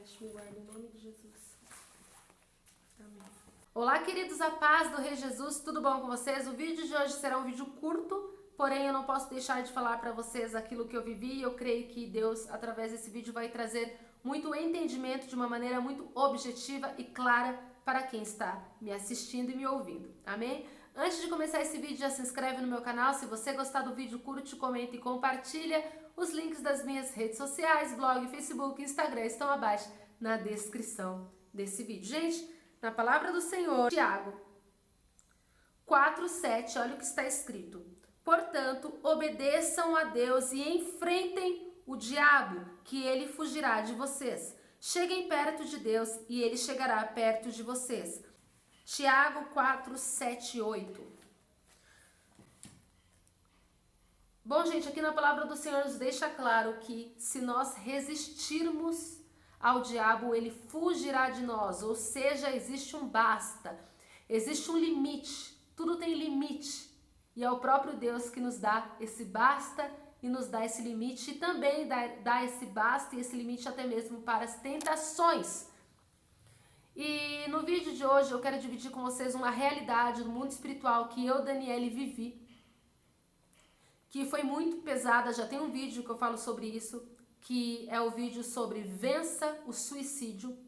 veste, me guarda em nome de Jesus. Amém. Olá, queridos, a paz do Rei Jesus, tudo bom com vocês? O vídeo de hoje será um vídeo curto, porém eu não posso deixar de falar para vocês aquilo que eu vivi e eu creio que Deus, através desse vídeo, vai trazer muito entendimento de uma maneira muito objetiva e clara para quem está me assistindo e me ouvindo. Amém? Antes de começar esse vídeo, já se inscreve no meu canal. Se você gostar do vídeo, curte, comenta e compartilha. Os links das minhas redes sociais, blog, Facebook, Instagram estão abaixo na descrição desse vídeo. Gente, na palavra do Senhor, Tiago 4:7, olha o que está escrito. Portanto, obedeçam a Deus e enfrentem o diabo, que ele fugirá de vocês. Cheguem perto de Deus e ele chegará perto de vocês. Tiago 4:7, 8. Bom, gente, aqui na palavra do Senhor nos deixa claro que se nós resistirmos ao diabo, ele fugirá de nós. Ou seja, existe um basta, existe um limite, tudo tem limite. E é o próprio Deus que nos dá esse basta e nos dá esse limite, e também dá esse basta e esse limite até mesmo para as tentações. E no vídeo de hoje eu quero dividir com vocês uma realidade do mundo espiritual que eu, Daniele, vivi, que foi muito pesada. Já tem um vídeo que eu falo sobre isso, que é o vídeo sobre vença o suicídio,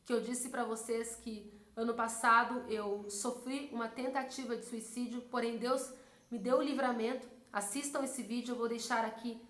que eu disse para vocês que ano passado eu sofri uma tentativa de suicídio, porém Deus me deu o livramento. Assistam esse vídeo, eu vou deixar aqui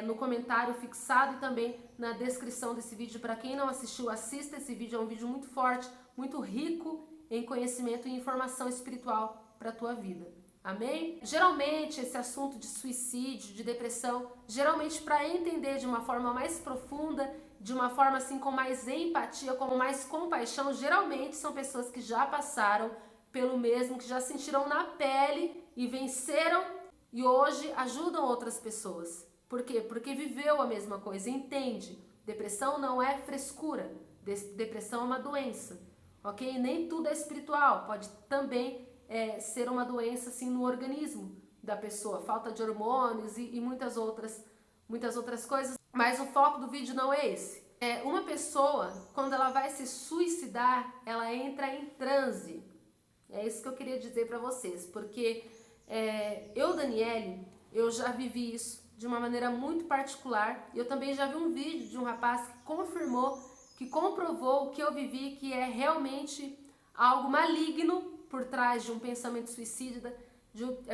no comentário fixado e também na descrição desse vídeo. Para quem não assistiu, assista esse vídeo, é um vídeo muito forte, muito rico em conhecimento e informação espiritual para a tua vida. Amém? Geralmente esse assunto de suicídio, de depressão, geralmente para entender de uma forma mais profunda, de uma forma assim com mais empatia, com mais compaixão, geralmente são pessoas que já passaram pelo mesmo, que já sentiram na pele e venceram e hoje ajudam outras pessoas. Por quê? Porque viveu a mesma coisa, entende? Depressão não é frescura, depressão é uma doença, ok? Nem tudo é espiritual, pode também ser uma doença assim no organismo da pessoa, falta de hormônios e muitas outras coisas, mas o foco do vídeo não é esse. Uma pessoa, quando ela vai se suicidar, ela entra em transe. É isso que eu queria dizer para vocês, porque eu, Daniele, eu já vivi isso de uma maneira muito particular. Eu também já vi um vídeo de um rapaz que confirmou, que comprovou o que eu vivi, que é realmente algo maligno por trás de um pensamento suicida,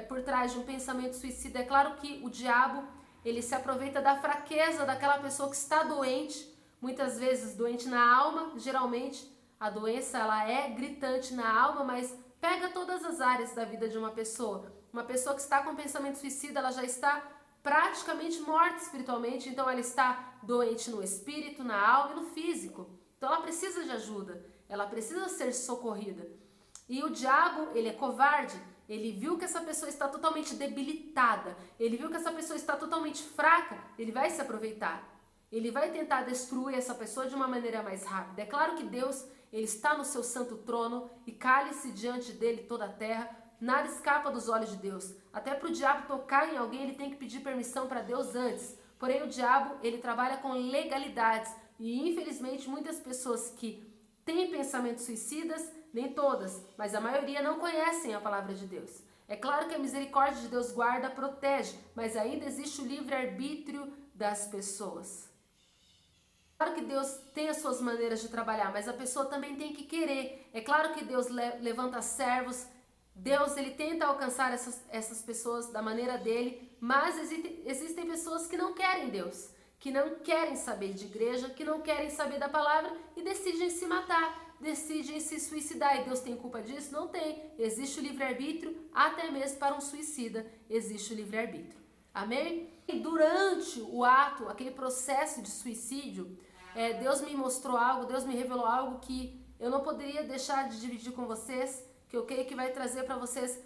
por trás de um pensamento suicida. É claro que o diabo, ele se aproveita da fraqueza daquela pessoa que está doente, muitas vezes doente na alma. Geralmente a doença ela é gritante na alma, mas pega todas as áreas da vida de uma pessoa. Uma pessoa que está com pensamento suicida, ela já está praticamente morta espiritualmente, então ela está doente no espírito, na alma e no físico. Então ela precisa de ajuda, ela precisa ser socorrida. E o diabo, ele é covarde, ele viu que essa pessoa está totalmente debilitada, ele viu que essa pessoa está totalmente fraca, ele vai se aproveitar. Ele vai tentar destruir essa pessoa de uma maneira mais rápida. É claro que Deus, ele está no seu santo trono e cale-se diante dele toda a terra. Nada escapa dos olhos de Deus. Até para o diabo tocar em alguém, ele tem que pedir permissão para Deus antes. Porém, o diabo, ele trabalha com legalidades. E infelizmente, muitas pessoas que têm pensamentos suicidas, nem todas, mas a maioria não conhecem a palavra de Deus. É claro que a misericórdia de Deus guarda, protege, mas ainda existe o livre-arbítrio das pessoas. Claro que Deus tem as suas maneiras de trabalhar, mas a pessoa também tem que querer. É claro que Deus levanta servos, Deus ele tenta alcançar essas pessoas da maneira dele, mas existem pessoas que não querem Deus, que não querem saber de igreja, que não querem saber da palavra e decidem se matar, decidem se suicidar. E Deus tem culpa disso? Não tem. Existe o livre-arbítrio, até mesmo para um suicida existe o livre-arbítrio. Amém? E durante o ato, aquele processo de suicídio, Deus me mostrou algo, Deus me revelou algo que eu não poderia deixar de dividir com vocês, que eu creio que vai trazer para vocês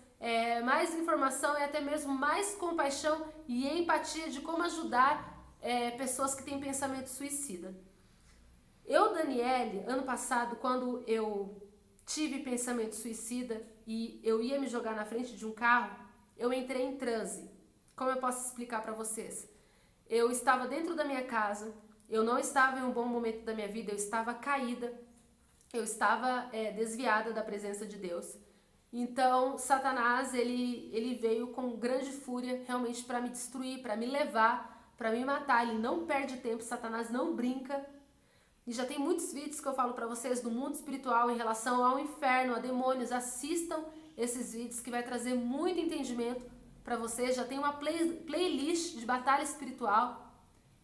mais informação e até mesmo mais compaixão e empatia de como ajudar pessoas que têm pensamento suicida. Eu, Daniele, ano passado, quando eu tive pensamento suicida e eu ia me jogar na frente de um carro, eu entrei em transe. Como eu posso explicar para vocês? Eu estava dentro da minha casa, eu não estava em um bom momento da minha vida, eu estava caída, eu estava desviada da presença de Deus. Então, Satanás, ele veio com grande fúria, realmente para me destruir, para me levar, para me matar. Ele não perde tempo, Satanás não brinca. E já tem muitos vídeos que eu falo para vocês do mundo espiritual em relação ao inferno, a demônios. Assistam esses vídeos que vai trazer muito entendimento para vocês. Já tem uma playlist de batalha espiritual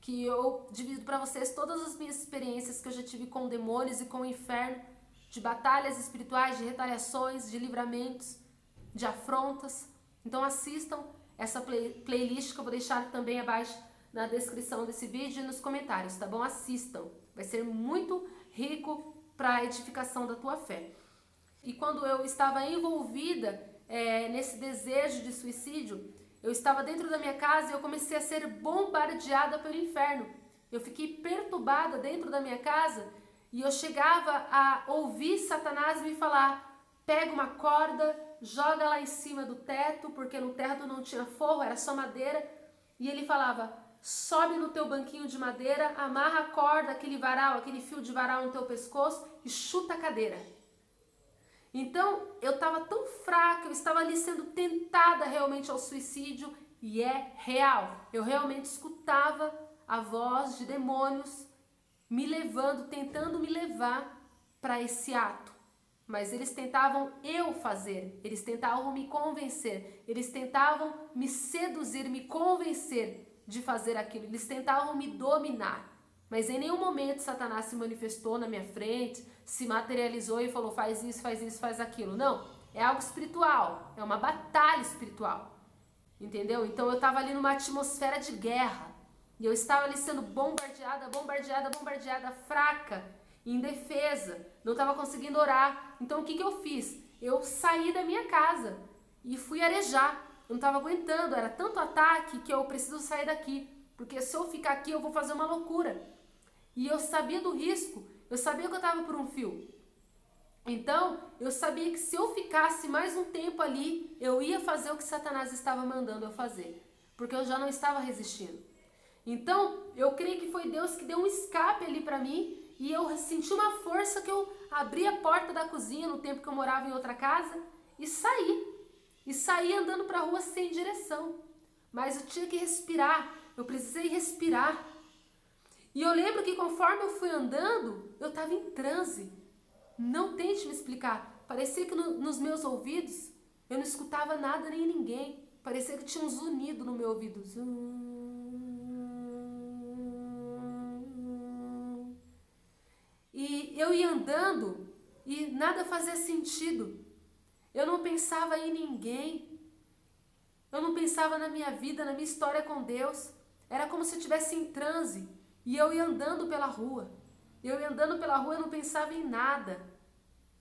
que eu divido para vocês todas as minhas experiências que eu já tive com demônios e com o inferno, de batalhas espirituais, de retaliações, de livramentos, de afrontas. Então assistam essa playlist que eu vou deixar também abaixo na descrição desse vídeo e nos comentários, tá bom? Assistam, vai ser muito rico para a edificação da tua fé. E quando eu estava envolvida nesse desejo de suicídio, eu estava dentro da minha casa e eu comecei a ser bombardeada pelo inferno. Eu fiquei perturbada dentro da minha casa e eu chegava a ouvir Satanás me falar: pega uma corda, joga lá em cima do teto, porque no teto não tinha forro, era só madeira. E ele falava: sobe no teu banquinho de madeira, amarra a corda, aquele varal, aquele fio de varal no teu pescoço e chuta a cadeira. Então, eu estava tão fraca, eu estava ali sendo tentada realmente ao suicídio, e é real. Eu realmente escutava a voz de demônios me levando, tentando me levar para esse ato. Mas eles tentavam eu fazer, eles tentavam me convencer, eles tentavam me seduzir, me convencer de fazer aquilo, eles tentavam me dominar. Mas em nenhum momento Satanás se manifestou na minha frente, se materializou e falou: faz isso, faz aquilo. Não, é algo espiritual, é uma batalha espiritual, entendeu? Então eu estava ali numa atmosfera de guerra, e eu estava ali sendo bombardeada, fraca, indefesa, não estava conseguindo orar. Então o que eu fiz? Eu saí da minha casa e fui arejar, eu não estava aguentando, era tanto ataque que eu preciso sair daqui, porque se eu ficar aqui eu vou fazer uma loucura. E eu sabia do risco, eu sabia que eu estava por um fio. Então, eu sabia que se eu ficasse mais um tempo ali, eu ia fazer o que Satanás estava mandando eu fazer, porque eu já não estava resistindo. Então, eu creio que foi Deus que deu um escape ali para mim, e eu senti uma força que eu abri a porta da cozinha no tempo que eu morava em outra casa e saí. E saí andando para a rua sem direção. Mas eu tinha que respirar, eu precisei respirar. E eu lembro que conforme eu fui andando, eu estava em transe. Não tente me explicar. Parecia que nos meus ouvidos eu não escutava nada nem ninguém. Parecia que tinha um zunido no meu ouvido. E eu ia andando e nada fazia sentido. Eu não pensava em ninguém. Eu não pensava na minha vida, na minha história com Deus. Era como se eu estivesse em transe. E eu ia andando pela rua. Eu ia andando pela rua e não pensava em nada.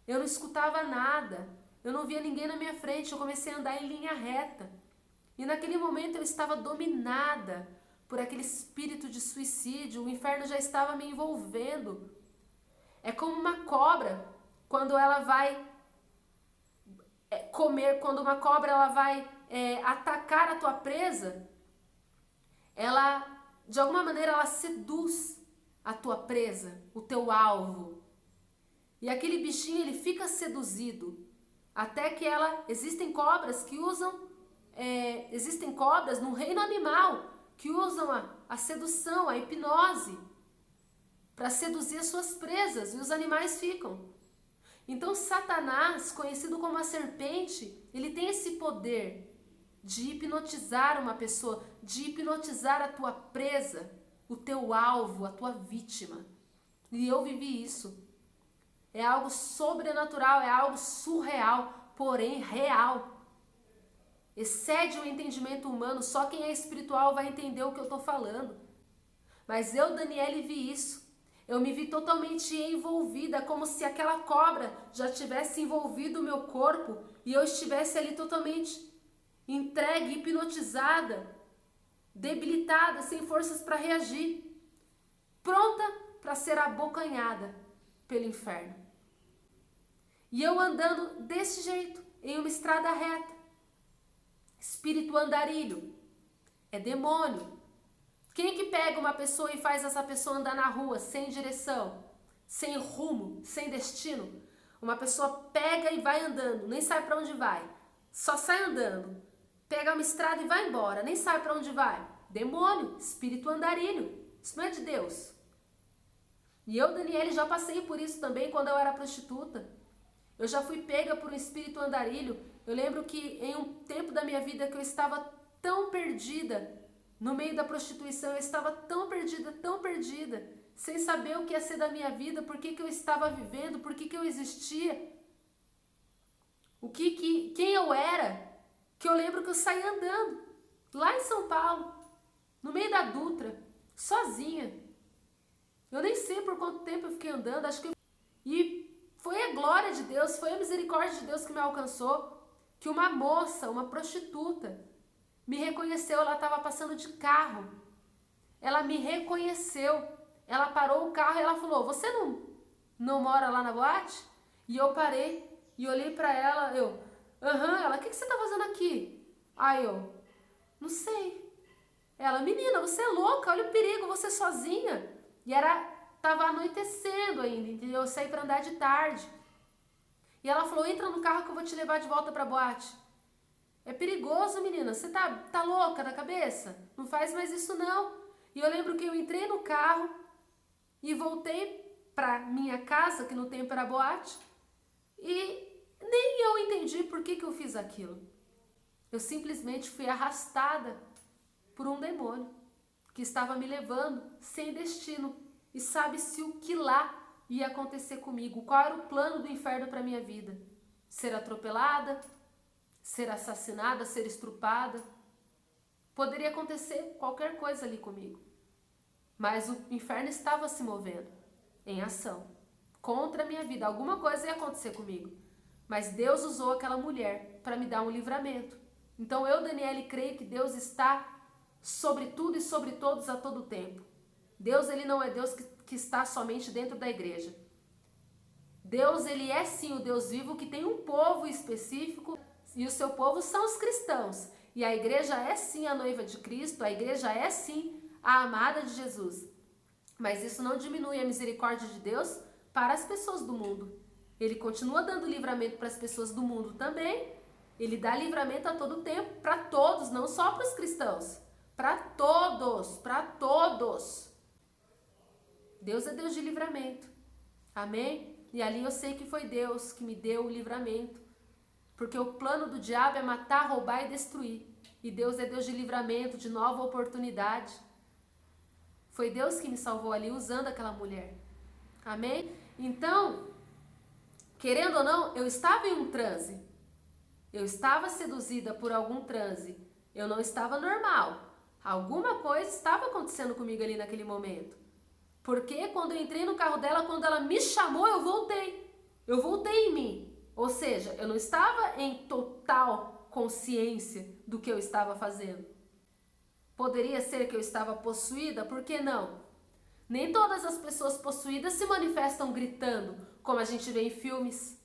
Eu não escutava nada. Eu não via ninguém na minha frente. Eu comecei a andar em linha reta. E naquele momento eu estava dominada por aquele espírito de suicídio. O inferno já estava me envolvendo. É como uma cobra, quando ela vai comer, quando uma cobra ela vai atacar a tua presa, ela, de alguma maneira, ela seduz a tua presa, o teu alvo. E aquele bichinho, ele fica seduzido, até que existem cobras que usam, existem cobras no reino animal, que usam a sedução, a hipnose, para seduzir as suas presas, e os animais ficam. Então Satanás, conhecido como a serpente, ele tem esse poder de hipnotizar uma pessoa, de hipnotizar a tua presa, o teu alvo, a tua vítima. E eu vivi isso. É algo sobrenatural, é algo surreal, porém real. Excede o entendimento humano, só quem é espiritual vai entender o que eu estou falando. Mas eu, Daniele, vi isso. Eu me vi totalmente envolvida, como se aquela cobra já tivesse envolvido o meu corpo e eu estivesse ali totalmente entregue, hipnotizada, debilitada, sem forças para reagir, pronta para ser abocanhada pelo inferno. E eu andando desse jeito, em uma estrada reta. Espírito andarilho, é demônio. Quem que pega uma pessoa e faz essa pessoa andar na rua sem direção, sem rumo, sem destino? Uma pessoa pega e vai andando, nem sabe para onde vai, só sai andando, pega uma estrada e vai embora, nem sabe para onde vai. Demônio, espírito andarilho, isso não é de Deus. E eu, Daniele, já passei por isso também quando eu era prostituta. Eu já fui pega por um espírito andarilho. Eu lembro que em um tempo da minha vida que eu estava tão perdida, no meio da prostituição, eu estava tão perdida, sem saber o que ia ser da minha vida, por que eu estava vivendo, por que eu existia, quem eu era, que eu lembro que eu saí andando, lá em São Paulo, no meio da Dutra, sozinha. Eu nem sei por quanto tempo eu fiquei andando, e foi a glória de Deus, foi a misericórdia de Deus que me alcançou, que uma moça, uma prostituta, me reconheceu. Ela estava passando de carro, ela me reconheceu, ela parou o carro e ela falou: você não mora lá na boate? E eu parei e olhei pra ela, ela, o que você tá fazendo aqui? Aí eu, não sei. Ela, menina, você é louca, olha o perigo, você sozinha. E tava anoitecendo ainda, entendeu? Eu saí pra andar de tarde. E ela falou: entra no carro que eu vou te levar de volta pra boate. É perigoso, menina, você tá louca da cabeça? Não faz mais isso não. E eu lembro que eu entrei no carro e voltei pra minha casa, que no tempo era boate, e nem eu entendi por que eu fiz aquilo. Eu simplesmente fui arrastada por um demônio que estava me levando sem destino. E sabe-se o que lá ia acontecer comigo, qual era o plano do inferno para minha vida. Ser atropelada, ser assassinada, ser estrupada. Poderia acontecer qualquer coisa ali comigo. Mas o inferno estava se movendo em ação contra a minha vida. Alguma coisa ia acontecer comigo. Mas Deus usou aquela mulher para me dar um livramento. Então eu, Daniele, creio que Deus está sobre tudo e sobre todos a todo tempo. Deus, ele não é Deus que está somente dentro da igreja. Deus, ele é sim o Deus vivo que tem um povo específico, e o seu povo são os cristãos. E a igreja é sim a noiva de Cristo, a igreja é sim a amada de Jesus. Mas isso não diminui a misericórdia de Deus para as pessoas do mundo. Ele continua dando livramento para as pessoas do mundo também. Ele dá livramento a todo tempo, para todos, não só para os cristãos. Para todos, para todos. Deus é Deus de livramento. Amém? E ali eu sei que foi Deus que me deu o livramento. Porque o plano do diabo é matar, roubar e destruir. E Deus é Deus de livramento, de nova oportunidade. Foi Deus que me salvou ali usando aquela mulher. Amém? Então, querendo ou não, eu estava em um transe. Eu estava seduzida por algum transe. Eu não estava normal. Alguma coisa estava acontecendo comigo ali naquele momento. Porque quando eu entrei no carro dela, quando ela me chamou, eu voltei. Eu voltei em mim. Ou seja, eu não estava em total consciência do que eu estava fazendo. Poderia ser que eu estava possuída? Por que não? Nem todas as pessoas possuídas se manifestam gritando, como a gente vê em filmes.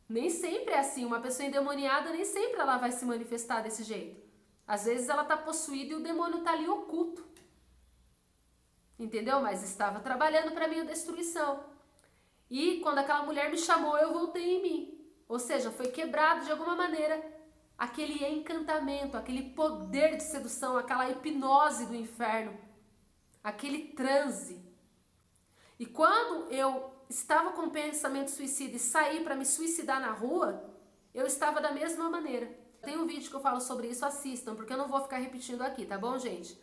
Nem sempre é assim. Uma pessoa endemoniada, nem sempre ela vai se manifestar desse jeito. Às vezes ela está possuída e o demônio está ali oculto. Entendeu? Mas estava trabalhando para minha destruição. E quando aquela mulher me chamou, eu voltei em mim. Ou seja, foi quebrado de alguma maneira aquele encantamento, aquele poder de sedução, aquela hipnose do inferno, aquele transe. E quando eu estava com pensamento suicida e saí para me suicidar na rua, eu estava da mesma maneira. Tem um vídeo que eu falo sobre isso, assistam, porque eu não vou ficar repetindo aqui, tá bom, gente?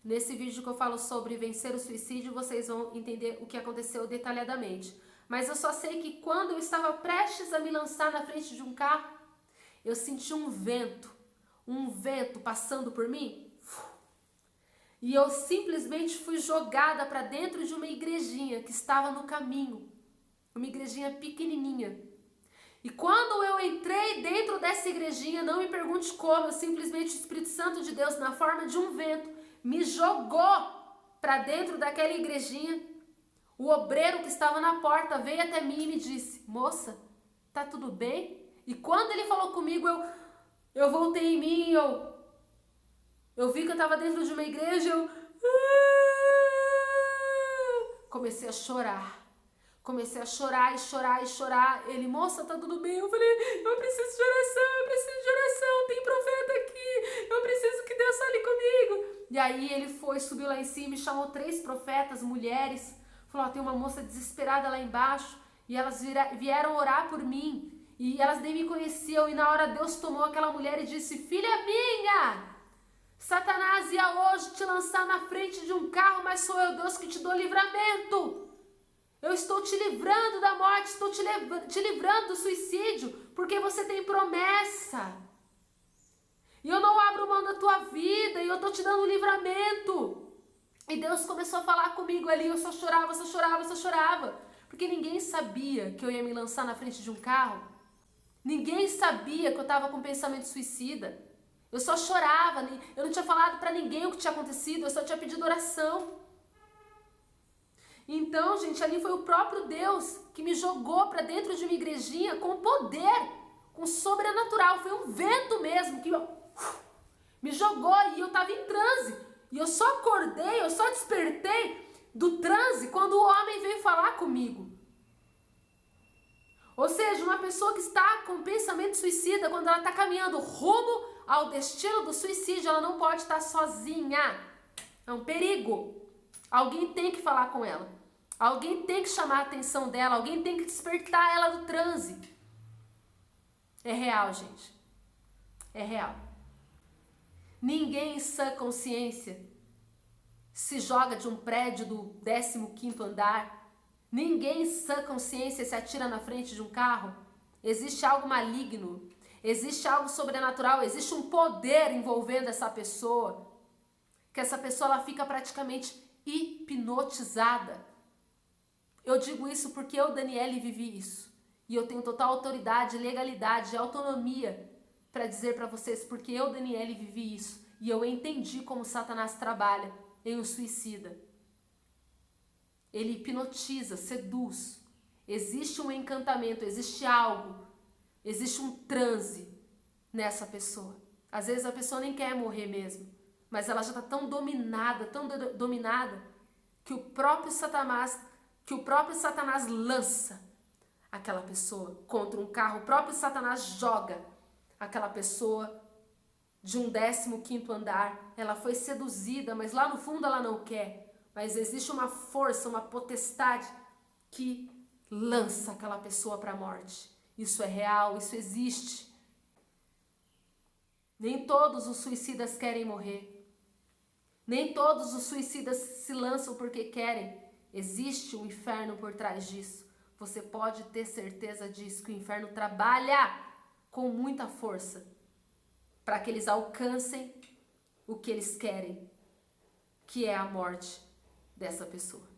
Nesse vídeo que eu falo sobre vencer o suicídio, vocês vão entender o que aconteceu detalhadamente. Mas eu só sei que quando eu estava prestes a me lançar na frente de um carro, eu senti um vento passando por mim. E eu simplesmente fui jogada para dentro de uma igrejinha que estava no caminho. Uma igrejinha pequenininha. E quando eu entrei dentro dessa igrejinha, não me pergunte como, simplesmente o Espírito Santo de Deus, na forma de um vento, me jogou para dentro daquela igrejinha. O obreiro que estava na porta veio até mim e me disse: moça, tá tudo bem? E quando ele falou comigo, eu voltei em mim e Eu vi que eu estava dentro de uma igreja, eu comecei a chorar. Comecei a chorar e chorar e chorar. Ele, moça, tá tudo bem? Eu falei, eu preciso de oração, tem profeta aqui, eu preciso que Deus fale comigo. E aí ele foi, subiu lá em cima e chamou 3 profetas, mulheres. Falou, tem uma moça desesperada lá embaixo e elas vieram orar por mim. E elas nem me conheciam e na hora Deus tomou aquela mulher e disse, filha minha, Satanás ia hoje te lançar na frente de um carro, mas sou eu, Deus, que te dou livramento. Eu estou te livrando da morte, estou te livrando do suicídio, porque você tem promessa. E eu não abro mão da tua vida, e eu estou te dando um livramento. E Deus começou a falar comigo ali, eu só chorava, porque ninguém sabia que eu ia me lançar na frente de um carro. Ninguém sabia que eu estava com pensamento suicida. Eu só chorava, eu não tinha falado para ninguém o que tinha acontecido, eu só tinha pedido oração. Então, gente, ali foi o próprio Deus que me jogou para dentro de uma igrejinha com poder, com sobrenatural. Foi um vento mesmo que me jogou e eu estava em transe. E eu só acordei, eu só despertei do transe quando o homem veio falar comigo. Ou seja, uma pessoa que está com pensamento suicida, quando ela está caminhando rumo ao destino do suicídio, ela não pode estar sozinha. É um perigo. Alguém tem que falar com ela. Alguém tem que chamar a atenção dela. Alguém tem que despertar ela do transe. É real, gente. É real. Ninguém em sã consciência se joga de um prédio do 15º andar. Ninguém em sã consciência se atira na frente de um carro. Existe algo maligno. Existe algo sobrenatural. Existe um poder envolvendo essa pessoa. Que essa pessoa ela fica praticamente hipnotizada. Eu digo isso porque eu, Daniele, vivi isso. E eu tenho total autoridade, legalidade e autonomia para dizer para vocês porque eu, Daniele, vivi isso. E eu entendi como Satanás trabalha em um suicida. Ele hipnotiza, seduz. Existe um encantamento, existe algo. Existe um transe nessa pessoa. Às vezes a pessoa nem quer morrer mesmo. Mas ela já está tão dominada, que o próprio Satanás lança aquela pessoa contra um carro. O próprio Satanás joga aquela pessoa de um 15º andar. Ela foi seduzida, mas lá no fundo ela não quer. Mas existe uma força, uma potestade que lança aquela pessoa para a morte. Isso é real, isso existe. Nem todos os suicidas querem morrer. Nem todos os suicidas se lançam porque querem. Existe um inferno por trás disso. Você pode ter certeza disso, que o inferno trabalha com muita força para que eles alcancem o que eles querem, que é a morte dessa pessoa.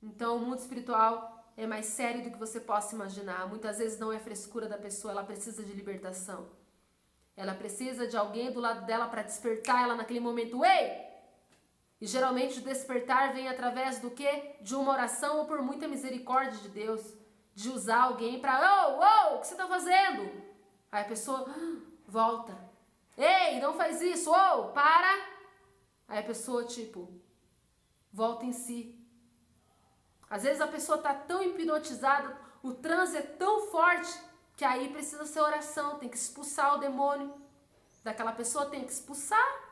Então, o mundo espiritual é mais sério do que você possa imaginar. Muitas vezes não é frescura da pessoa, ela precisa de libertação. Ela precisa de alguém do lado dela para despertar ela naquele momento. Ei! E geralmente o despertar vem através do quê? De uma oração ou por muita misericórdia de Deus. De usar alguém para, o que você está fazendo? Aí a pessoa volta. Ei, não faz isso, para. Aí a pessoa, volta em si. Às vezes a pessoa está tão hipnotizada, o transe é tão forte, que aí precisa ser oração, tem que expulsar o demônio daquela pessoa, tem que expulsar.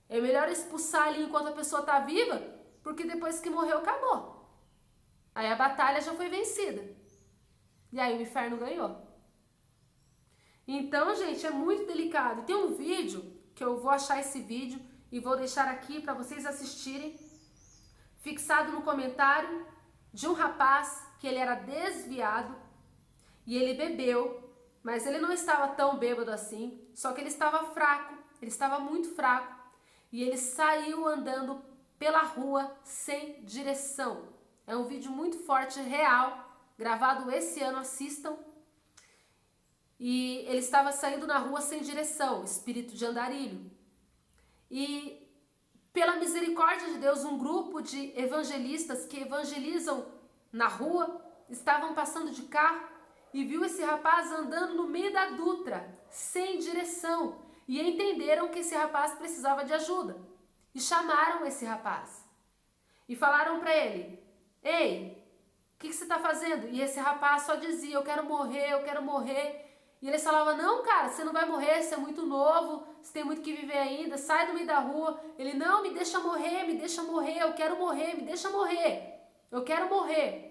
É melhor expulsar ali enquanto a pessoa está viva, porque depois que morreu, acabou. Aí a batalha já foi vencida. E aí o inferno ganhou. Então, gente, é muito delicado. Tem um vídeo, que eu vou achar esse vídeo e vou deixar aqui para vocês assistirem, fixado no comentário, de um rapaz que ele era desviado e ele bebeu, mas ele não estava tão bêbado assim, só que ele estava fraco, ele estava muito fraco e ele saiu andando pela rua sem direção. É um vídeo muito forte, real, gravado esse ano, assistam. E ele estava saindo na rua sem direção, espírito de andarilho. E pela misericórdia de Deus, um grupo de evangelistas que evangelizam na rua, estavam passando de carro e viu esse rapaz andando no meio da Dutra, sem direção. e entenderam que esse rapaz precisava de ajuda. E chamaram esse rapaz. E falaram para ele: ei, o que você está fazendo? E esse rapaz só dizia: eu quero morrer, eu quero morrer. E eles falavam: não, cara, você não vai morrer, você é muito novo, você tem muito que viver ainda, sai do meio da rua. Ele: não, me deixa morrer, eu quero morrer, me deixa morrer, eu quero morrer.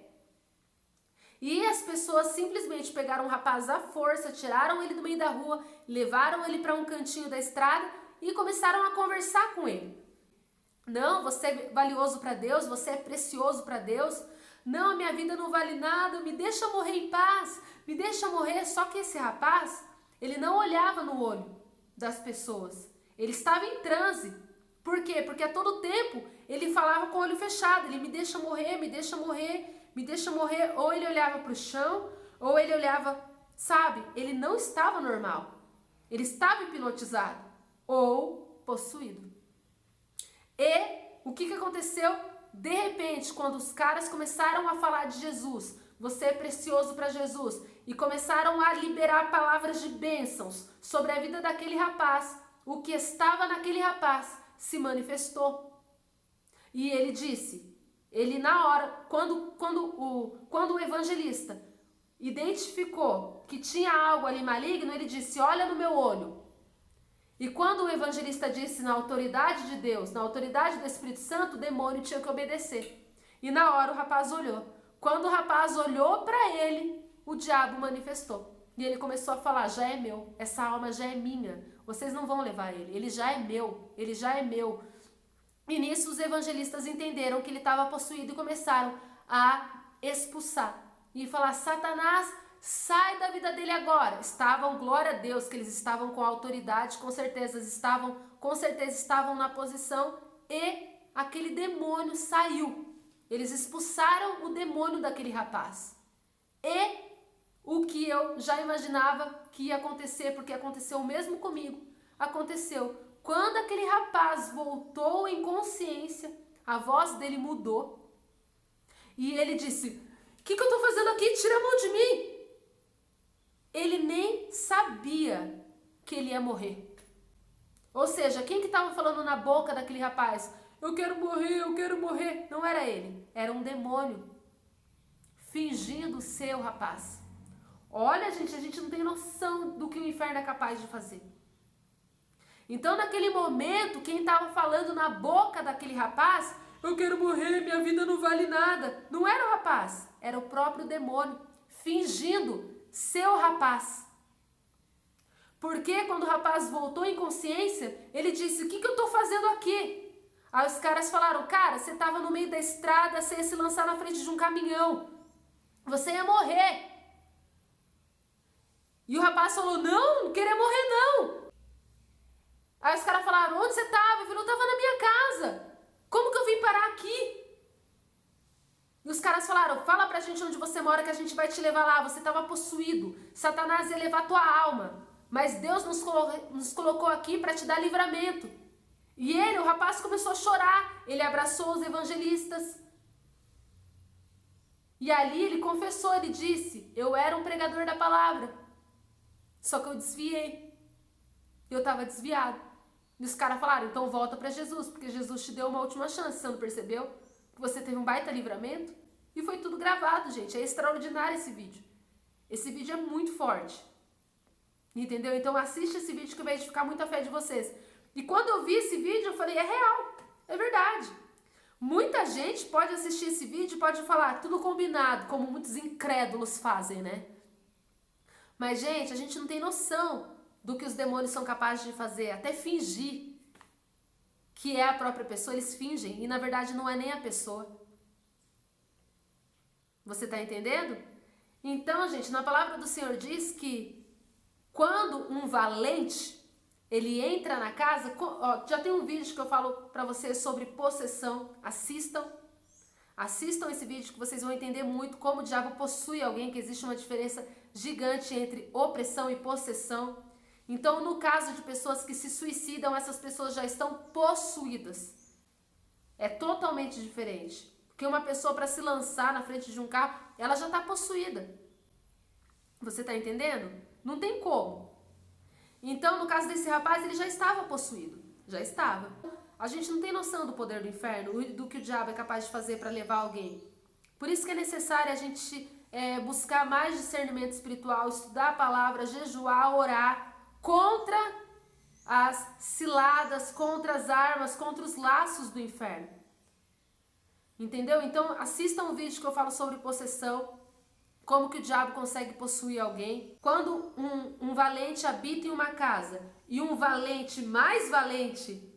E as pessoas simplesmente pegaram o rapaz à força, tiraram ele do meio da rua, levaram ele para um cantinho da estrada e começaram a conversar com ele. Não, você é valioso para Deus, você é precioso para Deus. Não, minha vida não vale nada, me deixa morrer em paz, me deixa morrer. Só que esse rapaz, ele não olhava no olho das pessoas. Ele estava em transe. Por quê? Porque a todo tempo ele falava com o olho fechado. Ele: me deixa morrer, me deixa morrer, me deixa morrer. Ou ele olhava para o chão, ou ele olhava, sabe? Ele não estava normal. Ele estava hipnotizado ou possuído. E o que aconteceu? De repente, quando os caras começaram a falar de Jesus, você é precioso para Jesus, e começaram a liberar palavras de bênçãos sobre a vida daquele rapaz, o que estava naquele rapaz se manifestou. E ele disse, ele na hora, quando o evangelista identificou que tinha algo ali maligno, ele disse: olha no meu olho. E quando o evangelista disse na autoridade de Deus, na autoridade do Espírito Santo, o demônio tinha que obedecer. E na hora o rapaz olhou. Quando o rapaz olhou para ele, o diabo manifestou. E ele começou a falar: já é meu, essa alma já é minha, vocês não vão levar ele já é meu, ele já é meu. E nisso os evangelistas entenderam que ele estava possuído e começaram a expulsar. E falar: Satanás, sai da vida dele agora. Estavam, glória a Deus, que eles estavam com autoridade, com certeza estavam na posição, e aquele demônio saiu. Eles expulsaram o demônio daquele rapaz. E o que eu já imaginava que ia acontecer, porque aconteceu mesmo comigo, aconteceu. Quando aquele rapaz voltou em consciência, a voz dele mudou. E ele disse: o que eu estou fazendo aqui? Tira a mão de mim. Ele nem sabia que ele ia morrer. Ou seja, quem que estava falando na boca daquele rapaz? Eu quero morrer, eu quero morrer. Não era ele, era um demônio fingindo ser o rapaz. Olha, gente, a gente não tem noção do que o inferno é capaz de fazer. Então, naquele momento, quem estava falando na boca daquele rapaz: eu quero morrer, minha vida não vale nada, não era o rapaz, era o próprio demônio fingindo ser o rapaz. Porque quando o rapaz voltou em consciência, ele disse: o que eu estou fazendo aqui? Aí os caras falaram: cara, você estava no meio da estrada, você ia se lançar na frente de um caminhão, você ia morrer. E o rapaz falou: não queria morrer não. Aí os caras falaram: onde você estava? Ele falou: eu estava na minha casa. Como que eu vim parar aqui? E os caras falaram: fala pra gente onde você mora que a gente vai te levar lá. Você estava possuído. Satanás ia levar tua alma. Mas Deus nos colocou aqui para te dar livramento. E o rapaz começou a chorar. Ele abraçou os evangelistas. E ali ele confessou, ele disse: eu era um pregador da palavra. Só que eu desviei. Eu estava desviado. E os caras falaram: então volta para Jesus, porque Jesus te deu uma última chance. Você não percebeu? Que você teve um baita livramento? E foi tudo gravado, gente. É extraordinário esse vídeo. Esse vídeo é muito forte. Entendeu? Então assiste esse vídeo que vai edificar muito a fé de vocês. E quando eu vi esse vídeo, eu falei: é real. É verdade. Muita gente pode assistir esse vídeo e pode falar: tudo combinado, como muitos incrédulos fazem, né? Mas, gente, a gente não tem noção do que os demônios são capazes de fazer, até fingir que é a própria pessoa, eles fingem, e na verdade não é nem a pessoa. Você tá entendendo? Então, gente, na palavra do Senhor diz que quando um valente, ele entra na casa, ó, já tem um vídeo que eu falo pra vocês sobre possessão, assistam esse vídeo que vocês vão entender muito como o diabo possui alguém, que existe uma diferença gigante entre opressão e possessão. Então, no caso de pessoas que se suicidam, essas pessoas já estão possuídas. É totalmente diferente. Porque uma pessoa, para se lançar na frente de um carro, ela já está possuída. Você está entendendo? Não tem como. Então, no caso desse rapaz, ele já estava possuído. Já estava. A gente não tem noção do poder do inferno, do que o diabo é capaz de fazer para levar alguém. Por isso que é necessário a gente buscar mais discernimento espiritual, estudar a palavra, jejuar, orar contra as ciladas, contra as armas, contra os laços do inferno. Entendeu? Então, assistam um vídeo que eu falo sobre possessão, como que o diabo consegue possuir alguém. Quando um valente habita em uma casa e um valente mais valente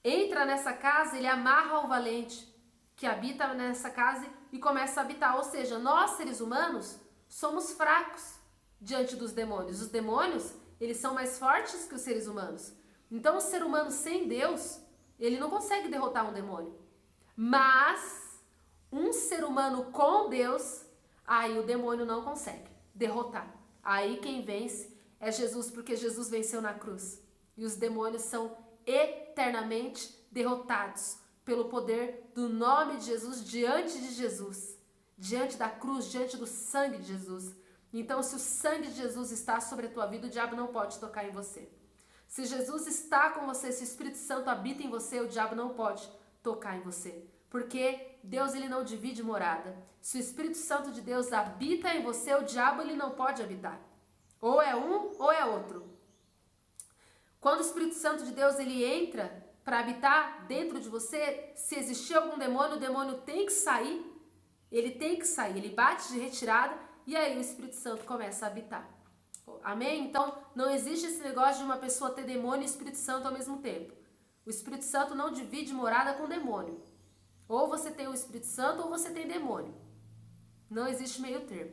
entra nessa casa, ele amarra o valente que habita nessa casa e começa a habitar. Ou seja, nós, seres humanos, somos fracos diante dos demônios. Os demônios, eles são mais fortes que os seres humanos. Então, o ser humano sem Deus, ele não consegue derrotar um demônio. Mas, um ser humano com Deus, aí o demônio não consegue derrotar. Aí quem vence é Jesus, porque Jesus venceu na cruz. E os demônios são eternamente derrotados pelo poder do nome de Jesus, diante da cruz, diante do sangue de Jesus. Então, se o sangue de Jesus está sobre a tua vida, o diabo não pode tocar em você. Se Jesus está com você, se o Espírito Santo habita em você, o diabo não pode tocar em você. Porque Deus, ele não divide morada. Se o Espírito Santo de Deus habita em você, o diabo, ele não pode habitar. Ou é um ou é outro. Quando o Espírito Santo de Deus, ele entra para habitar dentro de você, se existir algum demônio, o demônio tem que sair. Ele tem que sair, ele bate de retirada e aí o Espírito Santo começa a habitar. Amém? Então, não existe esse negócio de uma pessoa ter demônio e Espírito Santo ao mesmo tempo. O Espírito Santo não divide morada com demônio. Ou você tem o Espírito Santo ou você tem demônio. Não existe meio termo.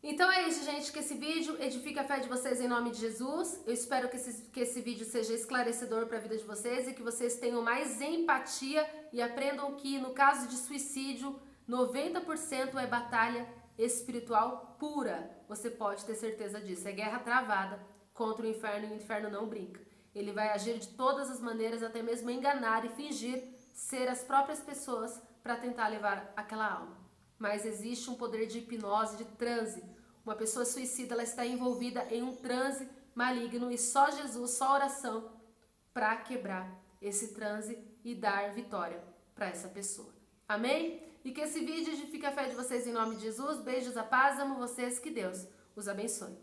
Então é isso, gente, que esse vídeo edifique a fé de vocês em nome de Jesus. Eu espero que esse vídeo seja esclarecedor para a vida de vocês e que vocês tenham mais empatia e aprendam que, no caso de suicídio, 90% é batalha espiritual pura. Você pode ter certeza disso. É guerra travada contra o inferno e o inferno não brinca. Ele vai agir de todas as maneiras, até mesmo enganar e fingir ser as próprias pessoas para tentar levar aquela alma. Mas existe um poder de hipnose, de transe. Uma pessoa suicida, ela está envolvida em um transe maligno e só Jesus, só oração para quebrar esse transe e dar vitória para essa pessoa. Amém? E que esse vídeo edifique a fé de vocês em nome de Jesus. Beijos, a paz, amo vocês, que Deus os abençoe.